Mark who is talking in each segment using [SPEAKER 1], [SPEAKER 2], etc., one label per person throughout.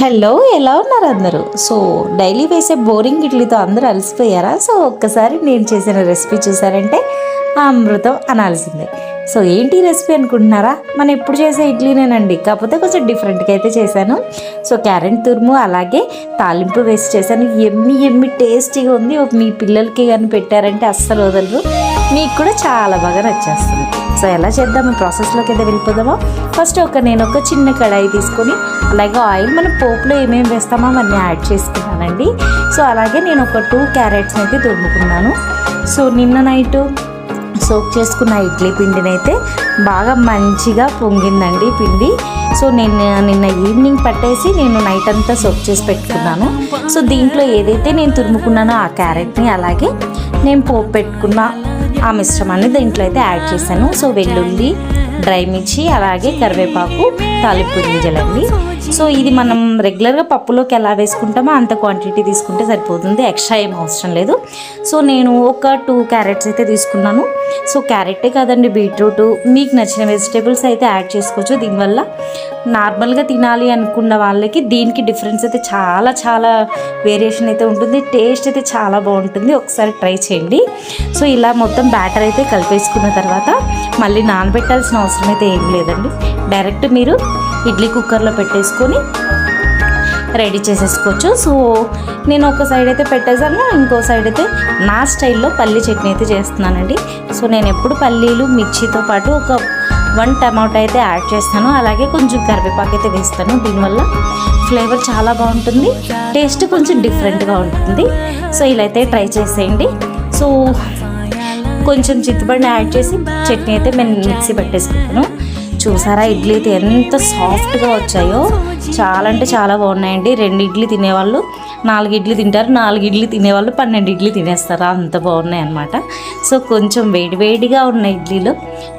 [SPEAKER 1] Hello, ఎలా ఉన్నారు అందరూ? సో డైలీ వేసే బోరింగ్ ఇడ్లీతో అందరూ అలసిపోయారా? సో ఒక్కసారి నేను చేసిన రెసిపీ చూసారంటే అమృతం అనాల్సిందే. సో ఏంటి రెసిపీ అనుకుంటున్నారా? మనం ఎప్పుడు చేసే ఇడ్లీనేనండి, కాకపోతే కొంచెం డిఫరెంట్గా అయితే చేశాను. సో క్యారెట్ తురుము అలాగే తాలింపు వేసి చేశాను. ఎమ్మి టేస్టీగా ఉంది. మీ పిల్లలకి కానీ పెట్టారంటే అస్సలు వదలరు, మీకు కూడా చాలా బాగా నచ్చేస్తుంది. సో ఎలా చేద్దాం, ప్రాసెస్లోకి అయితే వెళ్ళిపోదామా? ఫస్ట్ నేను ఒక చిన్న కడాయి తీసుకొని అలాగే ఆయిల్, మనం పోపులో ఏమేమి వేస్తామో అవన్నీ యాడ్ చేసుకున్నానండి. సో అలాగే నేను ఒక 2 క్యారెట్స్ అయితే తురుముకున్నాను. సో నిన్న నైట్ సోక్ చేసుకున్న ఇడ్లీ పిండిని అయితే బాగా మంచిగా పొంగిందండి పిండి. సో నేను నిన్న ఈవినింగ్ పట్టేసి నేను నైట్ అంతా సోక్ చేసి పెట్టుకున్నాను. సో దీంట్లో ఏదైతే నేను తురుముకున్నానో ఆ క్యారెట్ని అలాగే నేను పోపు పెట్టుకున్న ఆ మిశ్రమాన్ని దీంట్లో అయితే యాడ్ చేశాను. సో వెల్లుల్లి, డ్రై మిర్చి అలాగే కరివేపాకు, తాలింపు గింజలండి. సో ఇది మనం రెగ్యులర్గా పప్పులోకి ఎలా వేసుకుంటామో అంత క్వాంటిటీ తీసుకుంటే సరిపోతుంది, ఎక్స్ట్రా ఏం అవసరం లేదు. సో నేను ఒక 2 క్యారెట్స్ అయితే తీసుకున్నాను. సో క్యారెటే కాదండి, బీట్రూట్, మీకు నచ్చిన వెజిటేబుల్స్ అయితే యాడ్ చేసుకోవచ్చు. దీనివల్ల నార్మల్గా తినాలి అనుకున్న వాళ్ళకి దీనికి డిఫరెన్స్ అయితే చాలా వేరియేషన్ అయితే ఉంటుంది. టేస్ట్ అయితే చాలా బాగుంటుంది, ఒకసారి ట్రై చేయండి. సో ఇలా మొత్తం బ్యాటర్ అయితే కలిపేసుకున్న తర్వాత మళ్ళీ నానబెట్టాల్సిన అవసరం అయితే ఏం లేదండి. డైరెక్ట్ మీరు ఇడ్లీ కుక్కర్లో పెట్టేసుకొని రెడీ చేసేసుకోవచ్చు. సో నేను ఒక సైడ్ అయితే పెట్టేసాను, ఇంకో సైడ్ అయితే నా స్టైల్లో పల్లీ చట్నీ అయితే చేస్తున్నానండి. సో నేను ఎప్పుడు పల్లీలు మిర్చితో పాటు ఒక 1 టమాటో అయితే యాడ్ చేస్తాను, అలాగే కొంచెం కరివేపాకు అయితే వేస్తాను. దీనివల్ల ఫ్లేవర్ చాలా బాగుంటుంది, టేస్ట్ కొంచెం డిఫరెంట్గా ఉంటుంది. సో ఇలా అయితే ట్రై చేసేయండి. సో కొంచెం చింతపండు యాడ్ చేసి చట్నీ అయితే నేను మిక్సీ పెట్టేసుకుంటాను. చూసారా ఇడ్లీ అయితే ఎంత సాఫ్ట్గా వచ్చాయో, చాలా అంటే చాలా బాగున్నాయండి. 2 ఇడ్లీ తినేవాళ్ళు 4 ఇడ్లీ తింటారు, 4 ఇడ్లీ తినేవాళ్ళు 12 ఇడ్లీ తినేస్తారు, అంత బాగున్నాయి అన్నమాట. సో కొంచెం వేడివేడిగా ఉన్న ఇడ్లీలో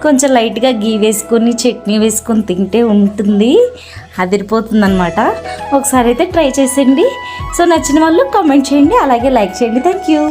[SPEAKER 1] కొంచెం లైట్గా గీ వేసుకొని చట్నీ వేసుకొని తింటే ఉంటుంది, అదిరిపోతుంది అనమాట. ఒకసారి అయితే ట్రై చేసేయండి. సో నచ్చిన వాళ్ళు కామెంట్ చేయండి, అలాగే లైక్ చేయండి. Thank you.